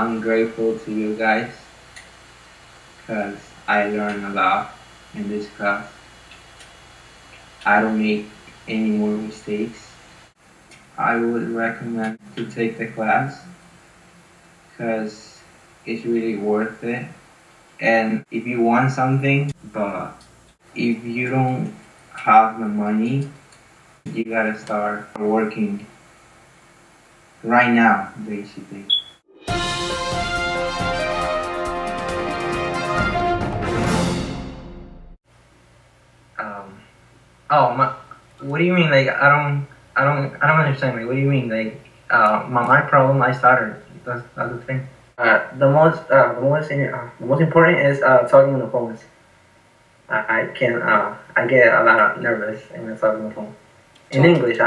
I'm grateful to you guys because I learned a lot in this class. I don't make any more mistakes. I would recommend to take the class because it's really worth it. And if you want something, but if you don't have the money, you gotta start working right now, basically. What do you mean? Like, I don't understand. Like, what do you mean? Like, my problem, I started. That's the thing. The most important is talking on the phones. I get a lot nervous when I talk on the phone. In English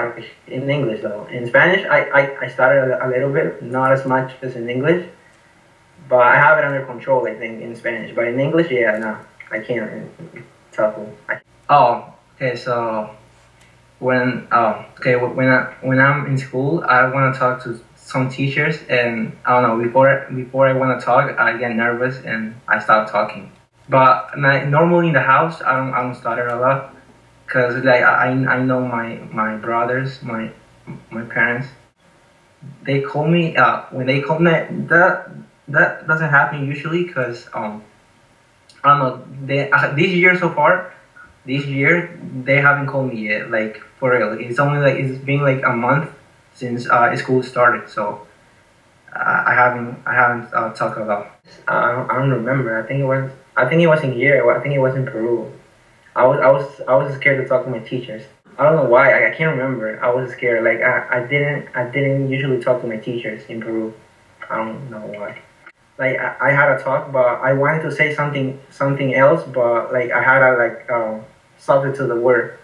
though. In Spanish, I started a little bit, not as much as in English, but I have it under control, I think, in Spanish. But in English, yeah, no, I can't talk. Okay, so when I'm in school, I want to talk to some teachers, and I don't know, before I want to talk, I get nervous and I stop talking. But normally in the house, I don't stutter a lot, cause like I know my brothers, my parents, they call me when they call me that doesn't happen usually, cause I don't know, this year they haven't called me yet, like for real. It's been like a month since school started, so I haven't talked a lot. I don't remember. I think it was in here. I think it was in Peru. I was scared to talk to my teachers. I don't know why. I can't remember. I was scared. Like I didn't usually talk to my teachers in Peru. I don't know why. Like I had a talk, but I wanted to say something else, but like I had to substitute the word.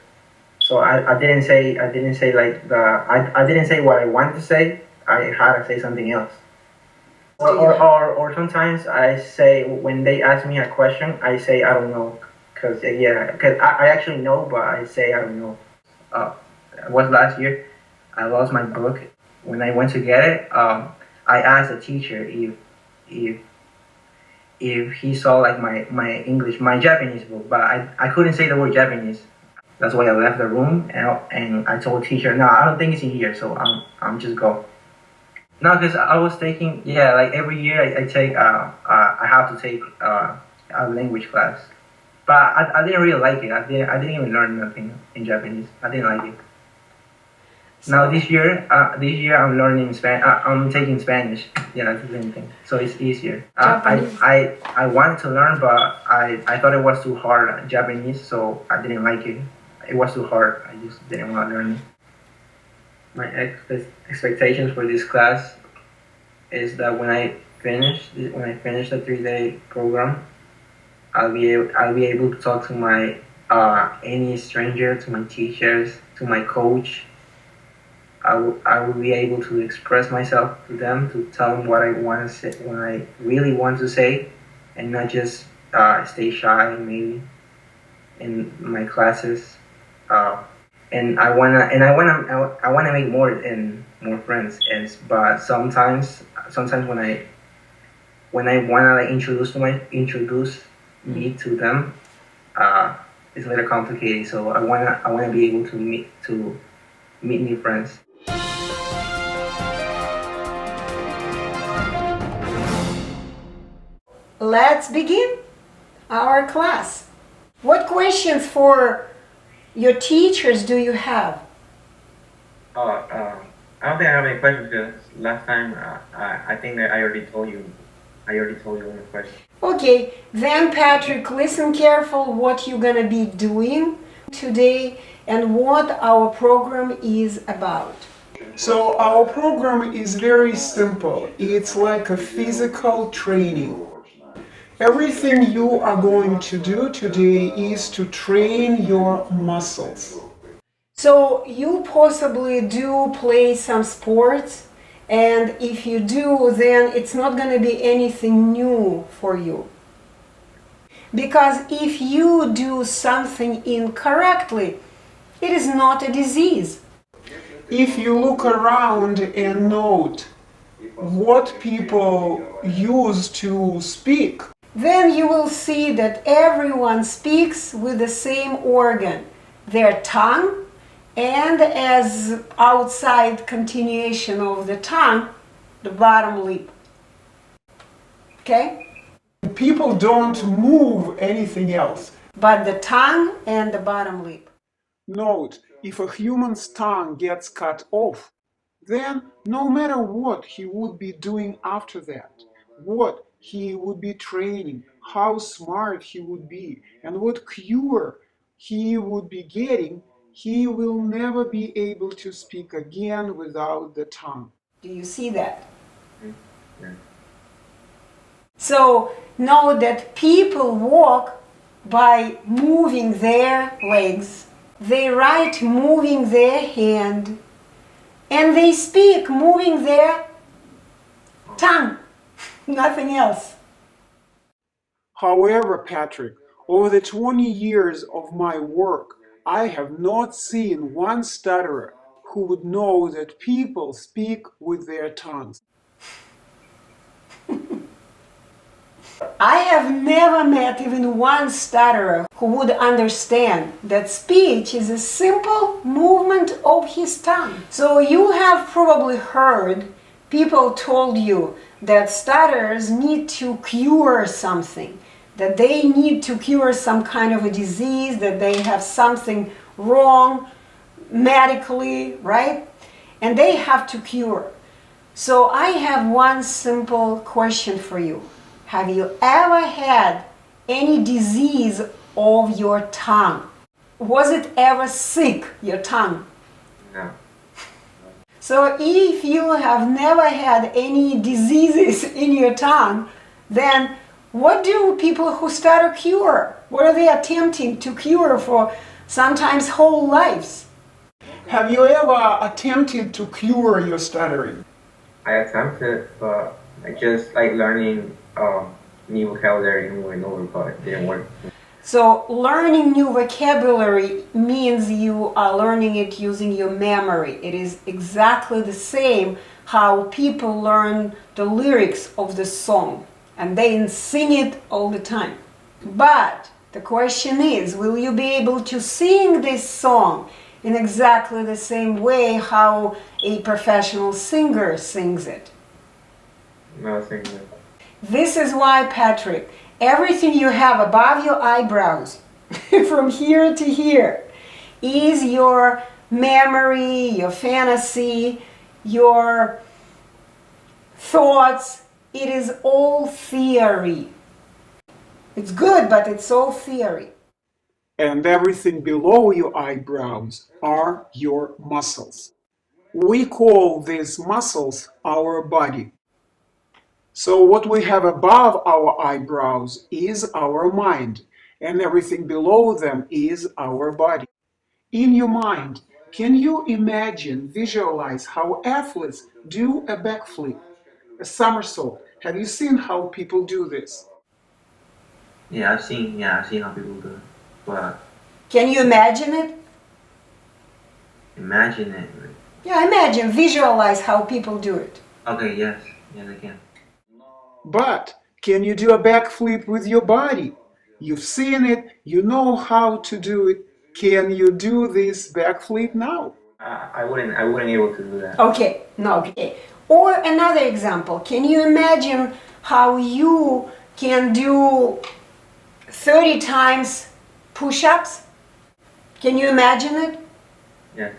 So I didn't say like I didn't say what I wanted to say. I had to say something else. Or sometimes I say, when they ask me a question, I say I don't know, cause I actually know, but I say I don't know. It was last year. I lost my book. When I went to get it, I asked the teacher if he saw like my Japanese book, but I couldn't say the word Japanese. That's why I left the room, and I told the teacher, no, I don't think it's in here, so I'm just go. No, because I was taking, like every year I take, I have to take a language class. But I didn't really like it. I didn't even learn nothing in Japanese. I didn't like it. Now this year I'm learning Spanish. I'm taking Spanish. Yeah, that's the same thing. So it's easier. I wanted to learn, but I thought it was too hard, Japanese, so I didn't like it. It was too hard. I just didn't want to learn it. My expectations for this class is that when I finish the 3-day program, I'll be able to talk to any stranger, to my teachers, to my coach. I will be able to express myself to them, to tell them what I want to say, what I really want to say, and not just stay shy maybe in my classes. And I wanna make more friends. But sometimes when I wanna like introduce me to them, it's a little complicated. So I wanna be able to meet new friends. Let's begin our class. What questions for your teachers do you have? I don't think I have any questions, because last time I think that I already told you all the questions. Okay, then Patrick, listen careful what you're gonna be doing today and what our program is about. So our program is very simple. It's like a physical training. Everything you are going to do today is to train your muscles. So you possibly do play some sports, and if you do, then it's not going to be anything new for you. Because if you do something incorrectly, it is not a disease. If you look around and note what people use to speak. Then you will see that everyone speaks with the same organ, their tongue, and as outside continuation of the tongue, the bottom lip. Okay? People don't move anything else. But the tongue and the bottom lip. Note, if a human's tongue gets cut off, then no matter what he would be doing after that, what he would be training, how smart he would be, and what cure he would be getting, he will never be able to speak again without the tongue. Do you see that? Yeah. So know that people walk by moving their legs, they write moving their hand, and they speak moving their tongue, nothing else. However, Patrick, over the 20 years of my work, I have not seen one stutterer who would know that people speak with their tongues. I have never met even one stutterer who would understand that speech is a simple movement of his tongue. So you have probably heard people told you that stutterers need to cure something, that they need to cure some kind of a disease, that they have something wrong medically, right? And they have to cure. So I have one simple question for you. Have you ever had any disease of your tongue? Was it ever sick, your tongue? No. So if you have never had any diseases in your tongue, then what do people who stutter cure? What are they attempting to cure for sometimes whole lives? Have you ever attempted to cure your stuttering? I attempted, but I just like learning new vocabulary over and over, but it didn't work. So learning new vocabulary means you are learning it using your memory. It is exactly the same how people learn the lyrics of the song and they sing it all the time. But the question is, will you be able to sing this song in exactly the same way how a professional singer sings it? No, same thing. This is why, Patrick, everything you have above your eyebrows, from here to here, is your memory, your fantasy, your thoughts. It is all theory. It's good, but it's all theory. And everything below your eyebrows are your muscles. We call these muscles our body. So what we have above our eyebrows is our mind, and everything below them is our body. In your mind, can you imagine, visualize how athletes do a backflip, a somersault? Have you seen how people do this? Yeah, I've seen how people do it, but Can you imagine it? imagine it. Yeah, imagine, visualize how people do it. Okay, yes, I can. But can you do a backflip with your body? You've seen it, you know how to do it. Can you do this backflip now? I wouldn't able to do that. Okay, no, okay. Or another example, can you imagine how you can do 30 times push-ups? Can you imagine it? Yes.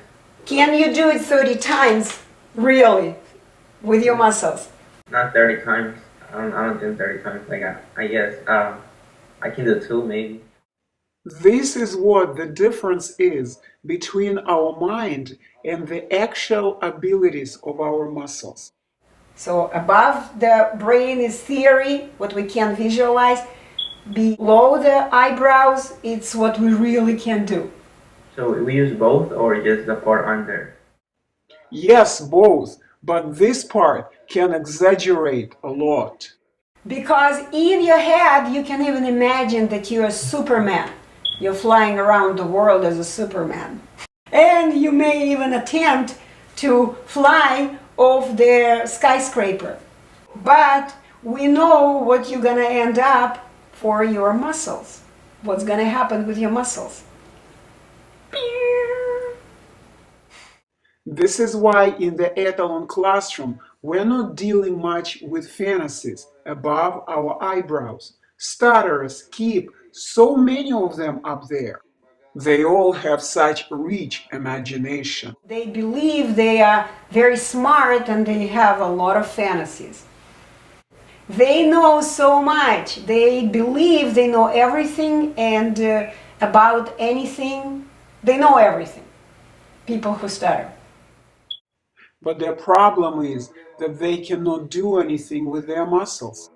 Can you do it 30 times, really, with your muscles? Not 30 times. I don't do 30 times. Like I guess I can do 2 maybe. This is what the difference is between our mind and the actual abilities of our muscles. So above the brain is theory, what we can visualize. Below the eyebrows, it's what we really can do. So we use both or just the part under? Yes, both, but this part can exaggerate a lot. Because in your head, you can even imagine that you're a Superman. You're flying around the world as a Superman. And you may even attempt to fly of the skyscraper. But we know what you're gonna end up for your muscles. What's gonna happen with your muscles? This is why in the Etalon classroom, we're not dealing much with fantasies above our eyebrows. Stutterers keep so many of them up there. They all have such rich imagination. They believe they are very smart and they have a lot of fantasies. They know so much. They believe they know everything and about anything. They know everything. People who stutter. But their problem is that they cannot do anything with their muscles.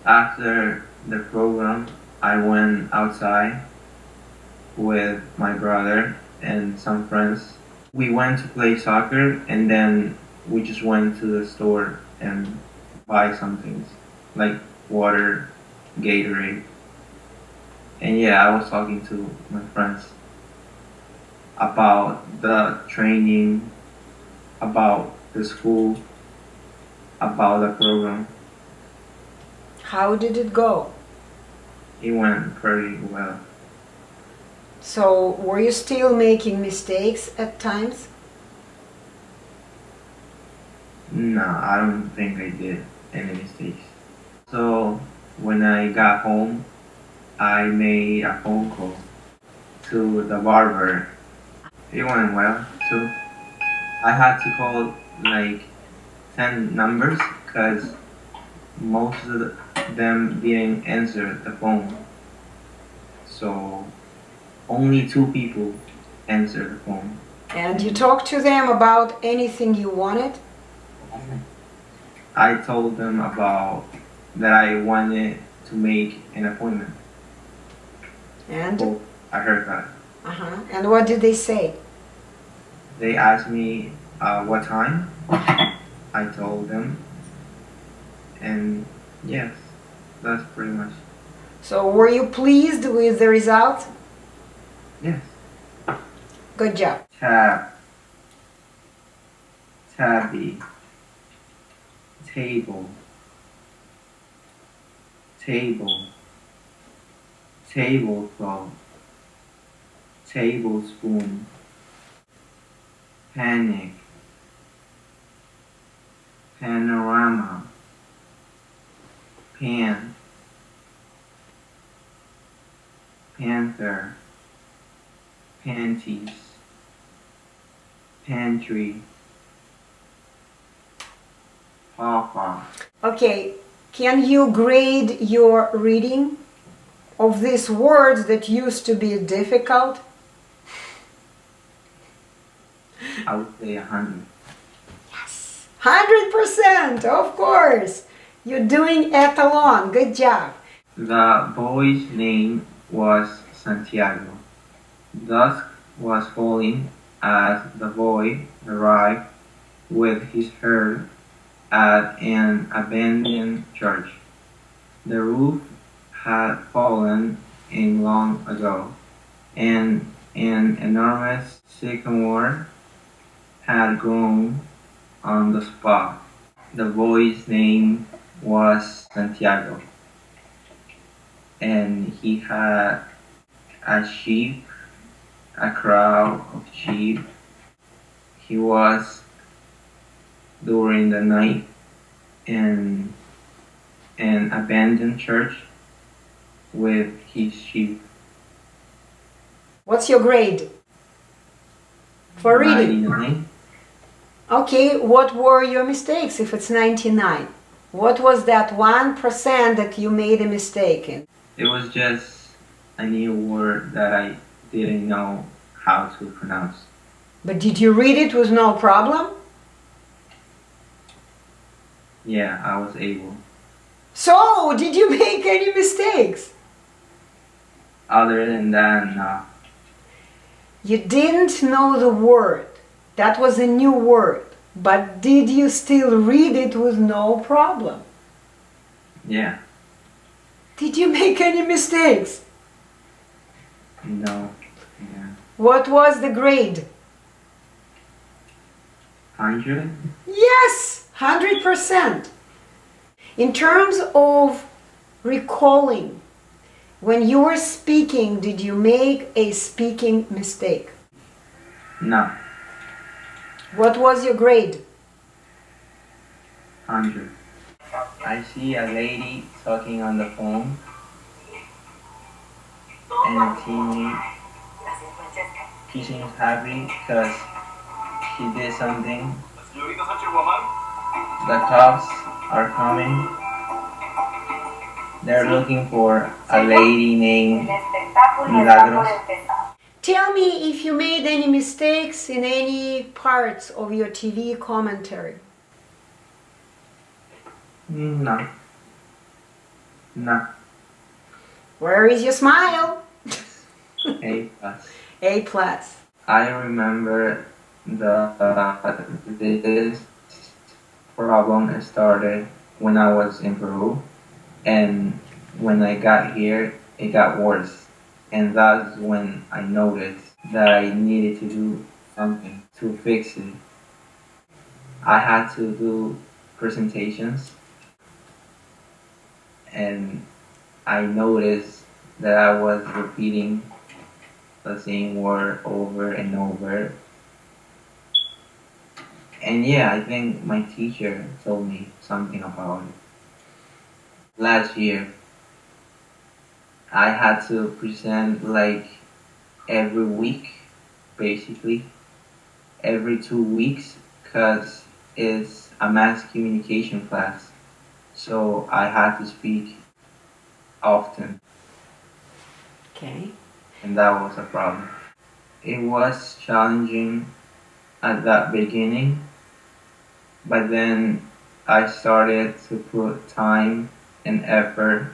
After the program, I went outside with my brother and some friends. We went to play soccer and then we just went to the store and buy some things like water, Gatorade. And yeah, I was talking to my friends about the training, about the school, about the program. How did it go? It went pretty well. So, were you still making mistakes at times? No, I don't think I did any mistakes. So when I got home, I made a phone call to the barber. It went well too. I had to call like 10 numbers because most of them didn't answer the phone. So only 2 people answered the phone. And you talked to them about anything you wanted? I told them about that I wanted to make an appointment And? for a haircut. And what did they say? They asked me what time. I told them, and yes, that's pretty much. So, were you pleased with the result? Yes. Good job. Tabby, table, tablecloth, tablespoon, panic, panorama, pan, panther, panties, pantry, pawpaw. Okay, can you grade your reading of these words that used to be difficult? I would say 100. 100%, of course. You're doing Etalon. Good job. The boy's name was Santiago. Dusk was falling as the boy arrived with his herd at an abandoned church. The roof had fallen in long ago, and an enormous sycamore had grown on the spot. The boy's name was Santiago, and he had a sheep, a crowd of sheep. He was during the night in an abandoned church with his sheep. What's your grade for reading? 99. Okay, what were your mistakes if it's 99? What was that 1% that you made a mistake in? It was just a new word that I didn't know how to pronounce. But did you read it with no problem? Yeah, I was able. So, did you make any mistakes? Other than that, no. You didn't know the word. That was a new word. But did you still read it with no problem? Yeah. Did you make any mistakes? No. Yeah. What was the grade? 100. Yes, 100%. In terms of recalling, when you were speaking, did you make a speaking mistake? No. What was your grade? 100. I see a lady talking on the phone and a teammate. She seems happy because she did something. The cops are coming. They're looking for a lady named Milagros. Tell me if you made any mistakes in any parts of your TV commentary. No. No. Where is your smile? A+. A+. I remember this problem started when I was in Peru, and when I got here, it got worse. And that's when I noticed that I needed to do something to fix it. I had to do presentations, and I noticed that I was repeating the same word over and over. And yeah, I think my teacher told me something about it. Last year, I had to present like every week, basically, every 2 weeks, because it's a mass communication class. So I had to speak often, Okay. and that was a problem. It was challenging at that beginning, but then I started to put time and effort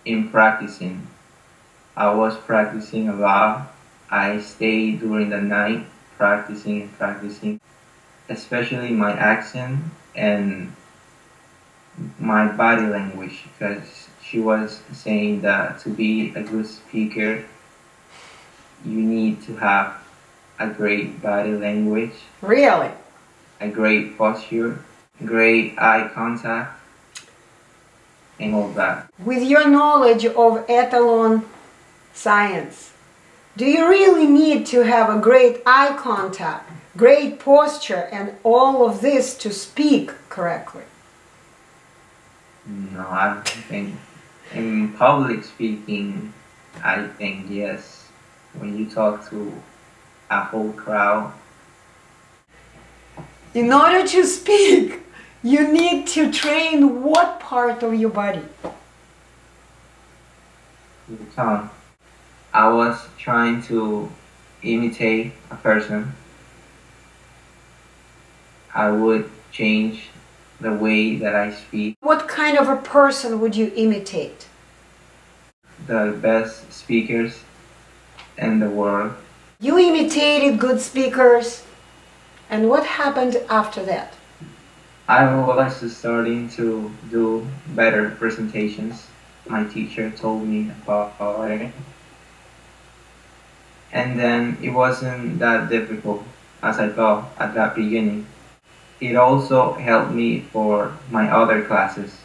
in practicing. I was practicing a lot. I stayed during the night practicing and practicing, especially my accent and my body language, because she was saying that to be a good speaker, you need to have a great body language, Really? a great posture, great eye contact, and all that. With your knowledge of ethanol science, do you really need to have a great eye contact, great posture, and all of this to speak correctly? No, I don't think. In public speaking, I think yes. When you talk to a whole crowd, In order to speak, you need to train what part of your body? the tongue. I was trying to imitate a person. I would change the way that I speak. What kind of a person would you imitate? The best speakers in the world. You imitated good speakers, and what happened after that? I was starting to do better presentations. My teacher told me about it. And then it wasn't that difficult as I thought at that beginning. It also helped me for my other classes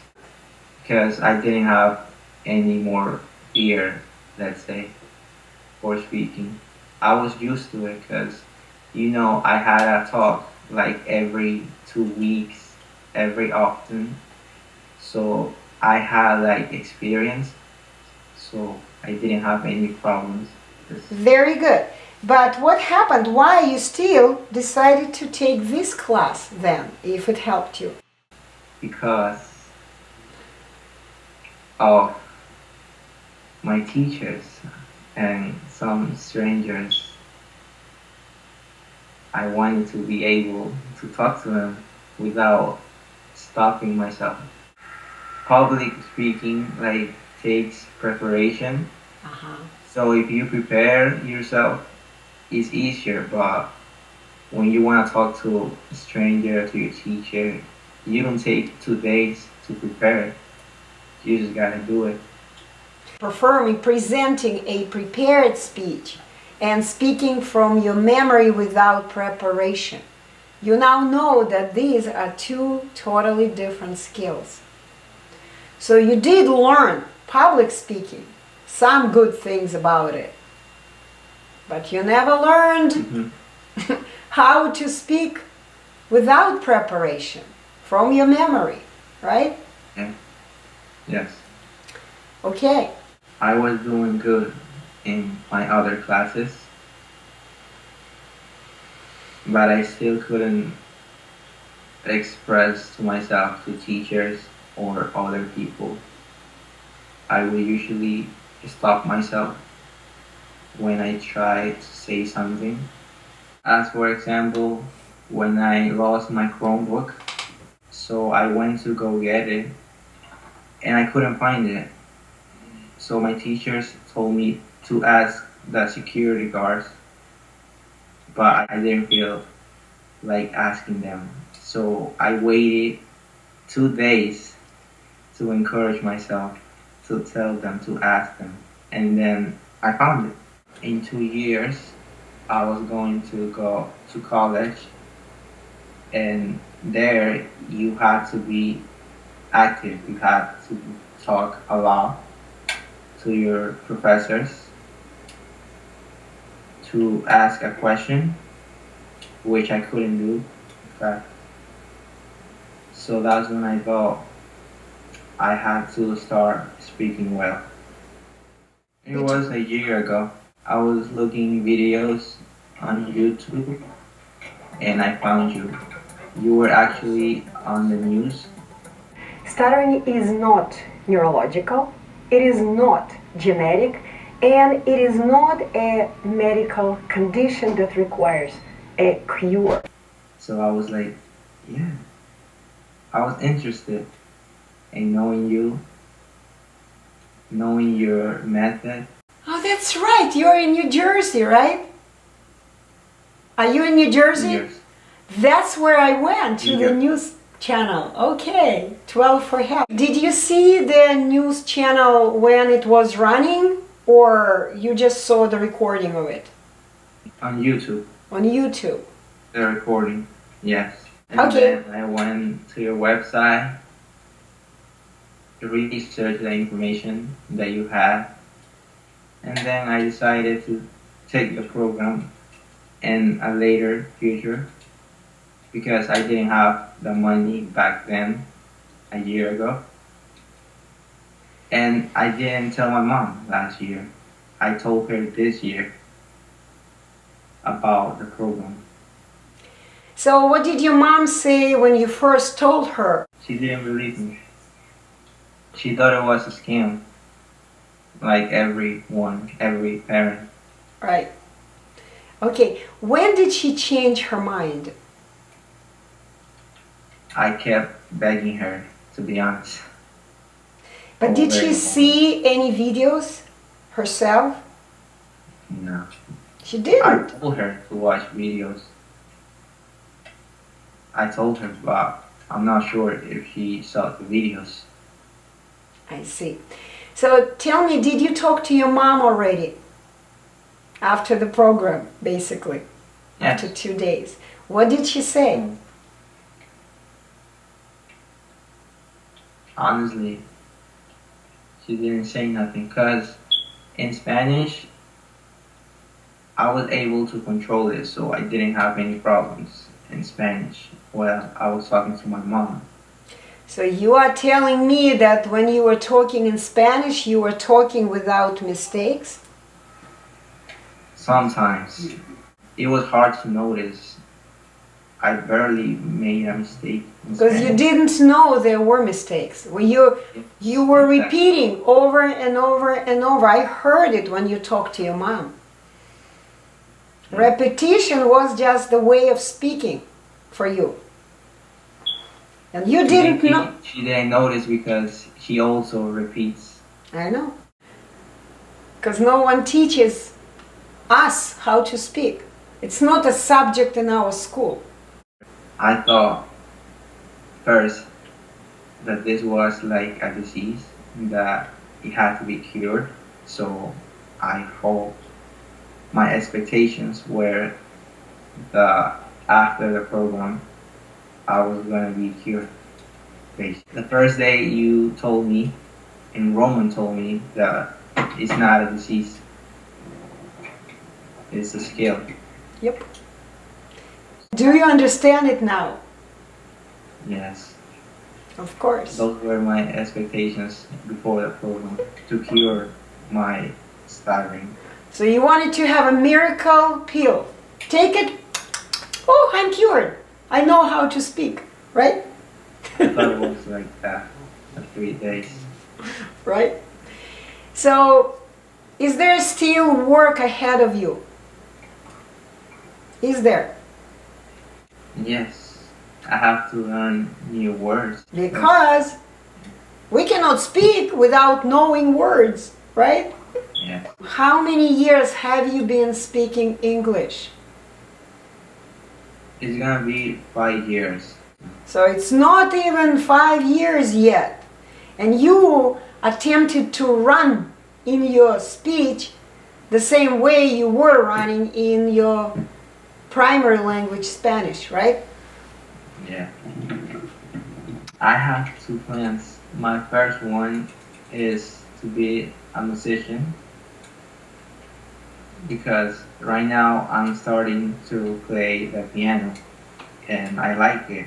because I didn't have any more fear, let's say, for speaking. I was used to it because, I had a talk like every 2 weeks, every often. So I had like experience, so I didn't have any problems. Very good. But what happened? Why you still decided to take this class then, if it helped you? Because of my teachers and some strangers. I wanted to be able to talk to them without stopping myself. Public speaking takes preparation. So if you prepare yourself, it's easier. But when you want to talk to a stranger, to your teacher, you don't take 2 days to prepare. You just gotta do it. Presenting a prepared speech and speaking from your memory without preparation. You now know that these are two totally different skills. So you did learn public speaking, some good things about it, but you never learned how to speak without preparation from your memory, right? Yeah. Yes. Okay. I was doing good in my other classes, but I still couldn't express to myself, to teachers or other people. I would usually stop myself when I try to say something. As for example, when I lost my Chromebook, so I went to go get it and I couldn't find it. So my teachers told me to ask the security guards, but I didn't feel like asking them. So I waited 2 days to encourage myself to tell them to ask them. And then I found it. In 2 years, I was going to go to college, and there you had to be active. You had to talk a lot to your professors, to ask a question, which I couldn't do, in fact. So that's when I thought I had to start speaking well. It was a year ago. I was looking videos on YouTube and I found you. You were actually on the news. Stuttering is not neurological, it is not genetic, and it is not a medical condition that requires a cure. So I was like, yeah. I was interested in knowing you, knowing your method. Oh, that's right, you're in New Jersey, right? Are you in New Jersey? Yes. That's where I went, to the Yeah. news channel. Okay, 12 for half. Did you see the news channel when it was running, or you just saw the recording of it? On YouTube, On YouTube. the recording, yes. And Okay. then I went to your website, researched the information that you had, and then I decided to take the program in a later future because I didn't have the money back then, a year ago. And I didn't tell my mom last year. I told her this year about the program. So what did your mom say when you first told her? She didn't believe me. She thought it was a scam, like everyone, every parent. Right. Okay, when did she change her mind? I kept begging her, to be honest. But did she see any videos herself? No. She I didn't. told her to watch videos. I told her, but I'm not sure if she saw the videos. I see. So tell me, did you talk to your mom already? After the program, basically. Yes. After 2 days. What did she say? Honestly, she didn't say nothing because in Spanish, I was able to control it, so I didn't have any problems in Spanish while I was talking to my mom. So you are telling me that when you were talking in Spanish, you were talking without mistakes? Sometimes it was hard to notice. I barely made a mistake in Because you Spanish. didn't know there were mistakes. Well, you were Exactly. repeating over and over and over. I heard it when you talked to your mom. Repetition was just the way of speaking for you. And you didn't know. She didn't notice because she also repeats. I know. Because no one teaches us how to speak. It's not a subject in our school. I thought first that this was like a disease that it had to be cured. So I hope my expectations were the after the program I was gonna be cured. The first day you told me, and Roman told me that it's not a disease, it's a skill. Yep. Do you understand it now? Yes. Of course. Those were my expectations before the program to cure my stuttering. So you wanted to have a miracle pill. Take it. Oh, I'm cured. I know how to speak, right? I thought it was like that for 3 days. Right? So, is there still work ahead of you? Is there? Yes, I have to learn new words. Because we cannot speak without knowing words, right? Yeah. How many years have you been speaking English? It's gonna be 5 years. So it's not even 5 years yet. And you attempted to run in your speech the same way you were running in your primary language, Spanish, right? Yeah. I have 2 plans. My first one is to be a musician, because right now I'm starting to play the piano and I like it.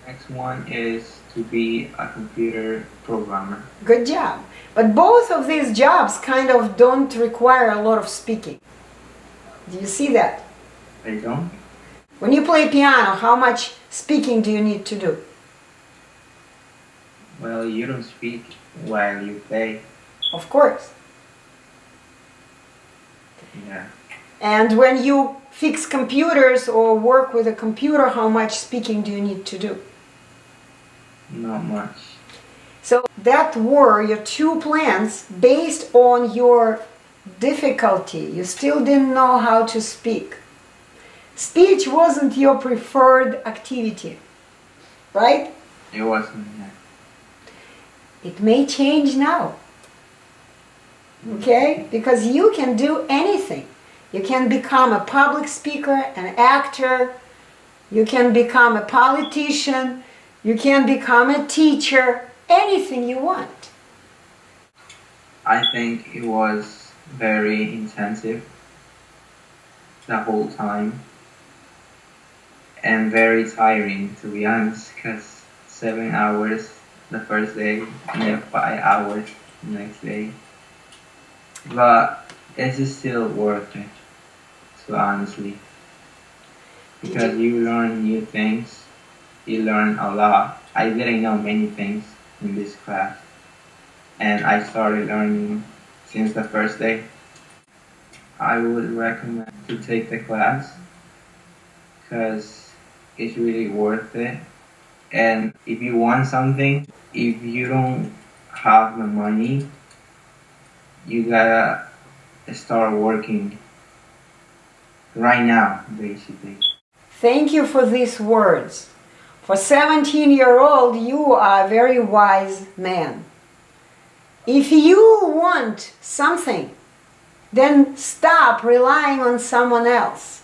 Next one is to be a computer programmer. Good job. But both of these jobs kind of don't require a lot of speaking. Do you see that? They don't? When you play piano, how much speaking do you need to do? Well, you don't speak while you play. Of course. Yeah. And when you fix computers or work with a computer, how much speaking do you need to do? Not much. So that were your 2 plans based on your difficulty. You still didn't know how to speak. Speech wasn't your preferred activity, right? It wasn't. Yeah. It may change now, okay? Because you can do anything. You can become a public speaker, an actor, you can become a politician, you can become a teacher, anything you want. I think it was very intensive the whole time and very tiring, to be honest, because 7 hours the first day and then 5 hours the next day. But it's still worth it, so honestly, because you learn new things, you learn a lot. I didn't know many things in this class, and I started learning since the first day. I would recommend to take the class because it's really worth it. And if you want something, if you don't have the money, you gotta start working right now, basically. Thank you for these words. For 17-year-old, you are a very wise man. If you want something, then stop relying on someone else.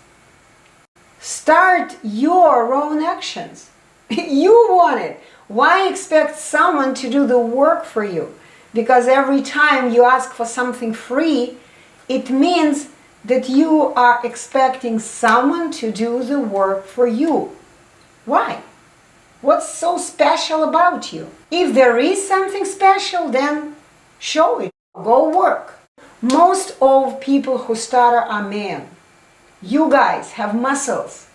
Start your own actions. You want it. Why expect someone to do the work for you? Because every time you ask for something free, it means that you are expecting someone to do the work for you. Why? What's so special about you? If there is something special, then show it. Go work. Most of people who stutter are men. You guys have muscles.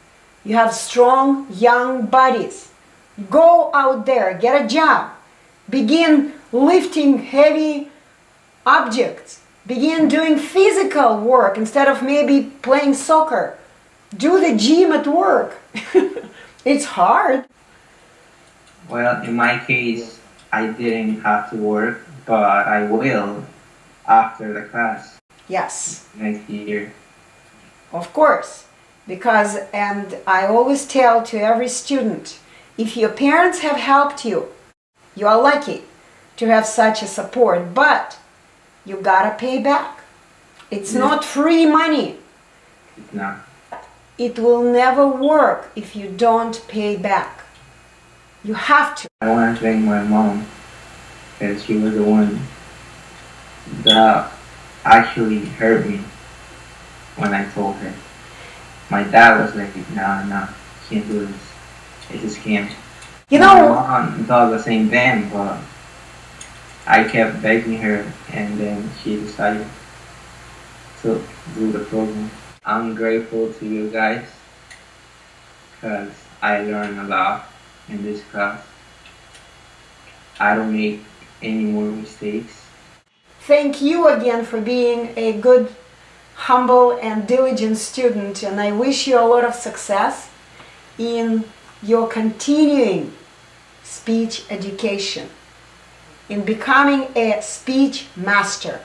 You have strong, young bodies. Go out there, get a job. Begin lifting heavy objects. Begin doing physical work instead of maybe playing soccer. Do the gym at work. It's hard. Well, in my case, I didn't have to work, but I will after the class Yes, next year. of course. Because, and I always tell to every student, if your parents have helped you, you are lucky to have such a support, but you gotta pay back. It's Yeah. not free money. It's not. It will never work if you don't pay back. You have to. I want to thank my mom because she was the one that actually hurt me when I told her. My dad was like, nah, can't do this. It's a scam. You My know, mom thought the same thing, but I kept begging her, and then she decided to do the program. I'm grateful to you guys because I learned a lot in this class. I don't make any more mistakes. thank you again for being a good, humble, and diligent student, and I wish you a lot of success in your continuing speech education, in becoming a speech master.